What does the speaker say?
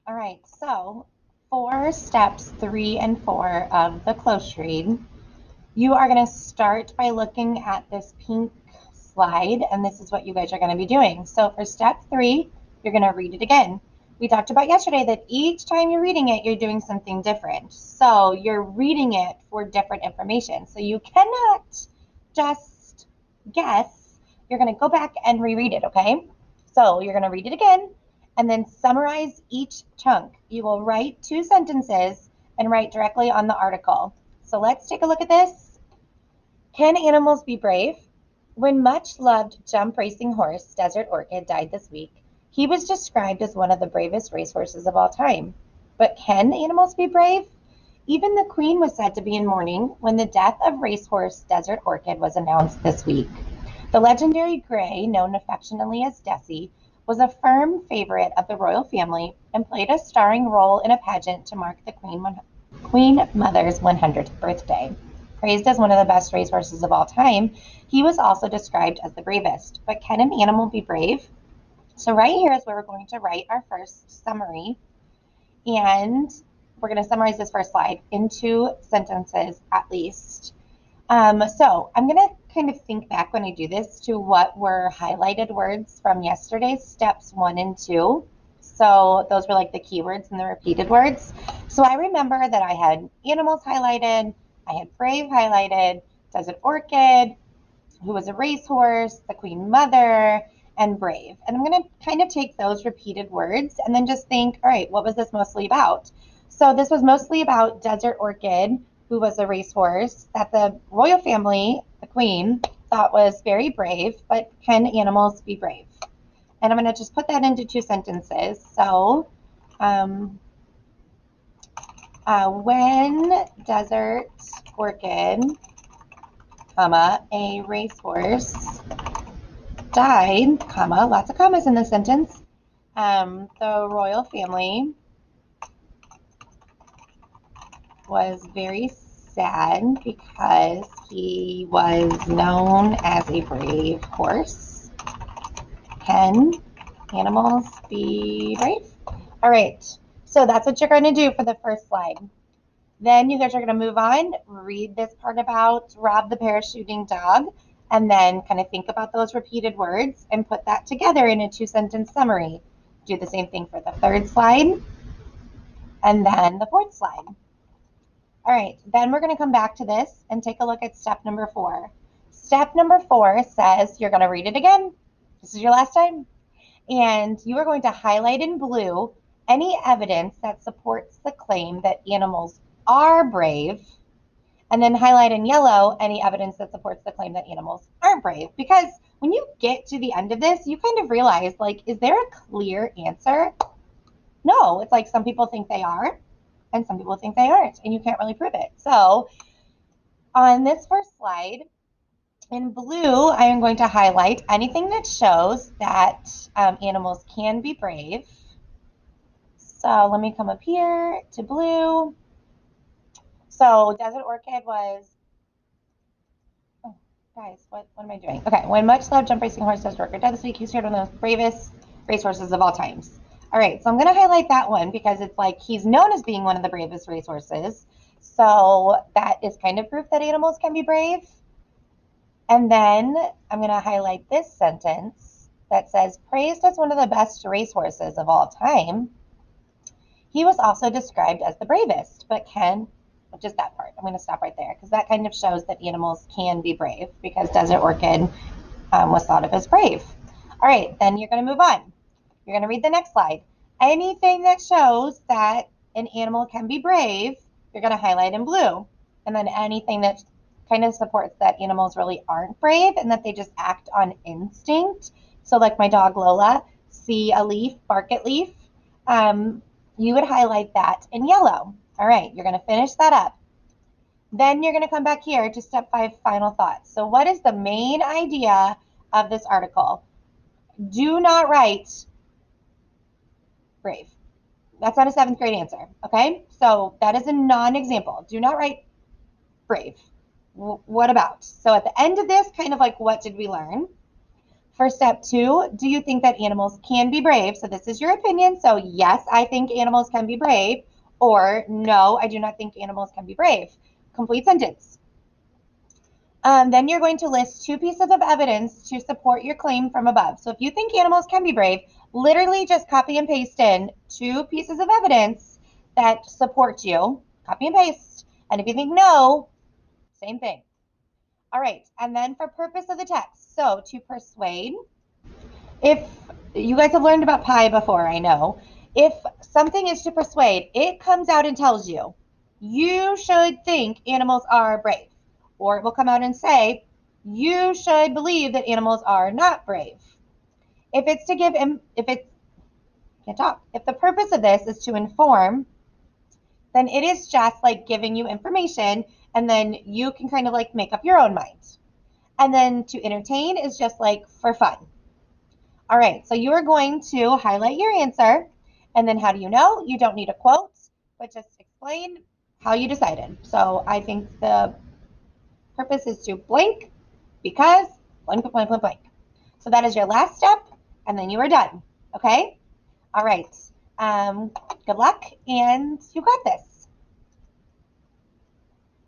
All right, so for steps 3 and 4 of the close read, you are going to start by looking at this pink slide, and this is what you guys are going to be doing. So for step 3, you're going to read it again. We talked about yesterday that each time you're reading it, you're doing something different. So you're reading it for different information. So you cannot just guess. You're going to go back and reread it, okay? So you're going to read it again and then summarize each chunk. You will write 2 sentences and write directly on the article. So let's take a look at this. Can animals be brave? When much loved jump racing horse Desert Orchid died this week, he was described as one of the bravest racehorses of all time. But can animals be brave? Even the Queen was said to be in mourning when the death of racehorse Desert Orchid was announced this week. The legendary Gray, known affectionately as Desi, was a firm favorite of the royal family and played a starring role in a pageant to mark the Queen Mother's 100th birthday. Praised as one of the best racehorses of all time, he was also described as the bravest. But can an animal be brave? So right here is where we're going to write our first summary, and we're going to summarize this first slide in 2 sentences at least. So I'm going to kind of think back when I do this to what were highlighted words from yesterday's steps 1 and 2. So those were like the keywords and the repeated words. So I remember that I had animals highlighted, I had brave highlighted, Desert Orchid, who was a racehorse, the Queen Mother, and brave. And I'm going to kind of take those repeated words and then just think, all right, what was this mostly about? So this was mostly about Desert Orchid, who was a racehorse that the royal family, the Queen, thought was very brave, but can animals be brave? And I'm going to just put that into 2 sentences. So, when Desert Orchid, a racehorse died, lots of commas in this sentence, the royal family was very sad because he was known as a brave horse. Can animals be brave? All right, so that's what you're going to do for the first slide. Then you guys are going to move on, read this part about Rob the parachuting dog, and then kind of think about those repeated words and put that together in a 2-sentence summary. Do the same thing for the third slide and then the fourth slide. All right, then we're going to come back to this and take a look at step number 4. Step number 4 says you're going to read it again. This is your last time. And you are going to highlight in blue any evidence that supports the claim that animals are brave, and then highlight in yellow any evidence that supports the claim that animals aren't brave. Because when you get to the end of this, you kind of realize, like, is there a clear answer? No, it's like some people think they are and some people think they aren't, and you can't really prove it. So on this first slide, in blue, I am going to highlight anything that shows that animals can be brave. So let me come up here to blue. So Desert Orchid was, oh, guys, what am I doing? Okay, when much loved jump racing horse Desert Orchid died this week, he's one of the most bravest racehorses of all times. All right, so I'm going to highlight that one because it's like he's known as being one of the bravest racehorses. So that is kind of proof that animals can be brave. And then I'm going to highlight this sentence that says, praised as one of the best racehorses of all time, he was also described as the bravest, but can, just that part, I'm going to stop right there because that kind of shows that animals can be brave because Desert Orchid was thought of as brave. All right, then you're going to move on. You're going to read the next slide. Anything that shows that an animal can be brave, you're going to highlight in blue. And then anything that kind of supports that animals really aren't brave and that they just act on instinct. So like my dog Lola, see a leaf, bark at leaf. You would highlight that in yellow. All right, you're going to finish that up. Then you're going to come back here to step 5, final thoughts. So what is the main idea of this article? Do not write brave. That's not a 7th grade answer, okay? So that is a non-example. Do not write brave. What about? So at the end of this, kind of like, what did we learn? For step 2, do you think that animals can be brave? So this is your opinion. So yes, I think animals can be brave, or no, I do not think animals can be brave. Complete sentence. Then you're going to list 2 pieces of evidence to support your claim from above. So if you think animals can be brave, literally just copy and paste in 2 pieces of evidence that support you. Copy and paste. And if you think no, same thing. All right, and then for purpose of the text, so to persuade, if you guys have learned about pi before, I know, if something is to persuade, it comes out and tells you, you should think animals are brave. Or it will come out and say, you should believe that animals are not brave. If it's to give, can't talk. If the purpose of this is to inform, then it is just like giving you information, and then you can kind of like make up your own mind. And then to entertain is just like for fun. All right, so you are going to highlight your answer, and then how do you know? You don't need a quote, but just explain how you decided. So I think the purpose is to blank because blank, blank, blank, blank. So that is your last step, and then you are done. Okay? All right. Good luck, and you got this.